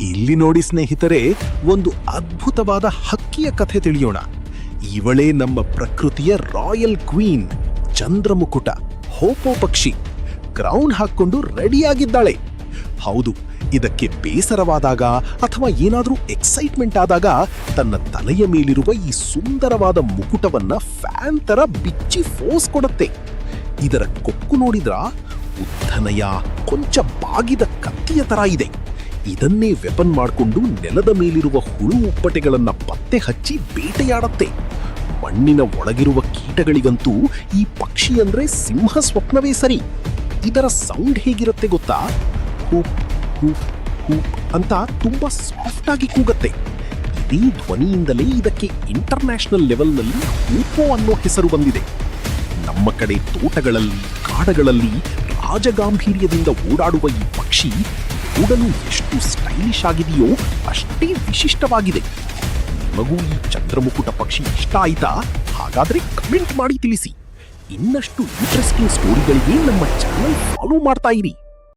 ಇಲ್ಲಿ ನೋಡಿ ಸ್ನೇಹಿತರೆ, ಒಂದು ಅದ್ಭುತವಾದ ಹಕ್ಕಿಯ ಕಥೆ ತಿಳಿಯೋಣ. ಇವಳೇ ನಮ್ಮ ಪ್ರಕೃತಿಯ ರಾಯಲ್ ಕ್ವೀನ್, ಚಂದ್ರಮುಕುಟ, ಹೋಪೋ ಪಕ್ಷಿ. ಕ್ರೌನ್ ಹಾಕ್ಕೊಂಡು ರೆಡಿಯಾಗಿದ್ದಾಳೆ. ಹೌದು, ಇದಕ್ಕೆ ಬೇಸರವಾದಾಗ ಅಥವಾ ಏನಾದರೂ ಎಕ್ಸೈಟ್ಮೆಂಟ್ ಆದಾಗ ತನ್ನ ತಲೆಯ ಮೇಲಿರುವ ಈ ಸುಂದರವಾದ ಮುಕುಟವನ್ನ ಫ್ಯಾನ್ ತರ ಬಿಚ್ಚಿ ಫೋರ್ಸ್ ಕೊಡುತ್ತೆ. ಇದರ ಕೊಕ್ಕು ನೋಡಿದ್ರ ಉದ್ದನೆಯ ಕೊಂಚ ಬಾಗಿದ ಕತ್ತಿಯ ತರ ಇದೆ. ಇದನ್ನೇ ವೆಪನ್ ಮಾಡಿಕೊಂಡು ನೆಲದ ಮೇಲಿರುವ ಹುಳು ಉಪ್ಪಟೆಗಳನ್ನ ಪತ್ತೆ ಹಚ್ಚಿ ಬೇಟೆಯಾಡತ್ತೆ. ಮಣ್ಣಿನ ಒಳಗಿರುವ ಕೀಟಗಳಿಗಂತೂ ಈ ಪಕ್ಷಿ ಅಂದ್ರೆ ಸಿಂಹ ಸ್ವಪ್ನವೇ ಸರಿ. ಇದರ ಸೌಂಡ್ ಹೇಗಿರುತ್ತೆ ಗೊತ್ತಾ? ಹೂಪ್ ಹೂಪ್ ಹೂಪ್ ಅಂತ ತುಂಬಾ ಸಾಫ್ಟ್ ಆಗಿ ಕೂಗತ್ತೆ. ಇದೇ ಧ್ವನಿಯಿಂದಲೇ ಇದಕ್ಕೆ ಇಂಟರ್ನ್ಯಾಷನಲ್ ಲೆವೆಲ್ನಲ್ಲಿ ಹೂಪೋ ಅನ್ನೋ ಹೆಸರು ಬಂದಿದೆ. ನಮ್ಮ ಕಡೆ ತೋಟಗಳಲ್ಲಿ, ಕಾಡುಗಳಲ್ಲಿ ರಾಜಗಾಂಭೀರ್ಯದಿಂದ ಓಡಾಡುವ ಈ ಪಕ್ಷಿ ನೋಡಲು ಎಷ್ಟು ಸ್ಟೈಲಿಶ್ ಆಗಿದೆಯೋ ಅಷ್ಟೇ ವಿಶಿಷ್ಟವಾಗಿದೆ. ನಿಮಗೂ ಈ ಚಂದ್ರಮುಕುಟ ಪಕ್ಷಿ ಇಷ್ಟ ಆಯ್ತಾ? ಹಾಗಾದ್ರೆ ಕಮೆಂಟ್ ಮಾಡಿ ತಿಳಿಸಿ. ಇನ್ನಷ್ಟು ಇಂಟ್ರೆಸ್ಟಿಂಗ್ ಸ್ಟೋರಿಗಳಿಗೆ ನಮ್ಮ ಚಾನೆಲ್ ಫಾಲೋ ಮಾಡ್ತಾ ಇರಿ.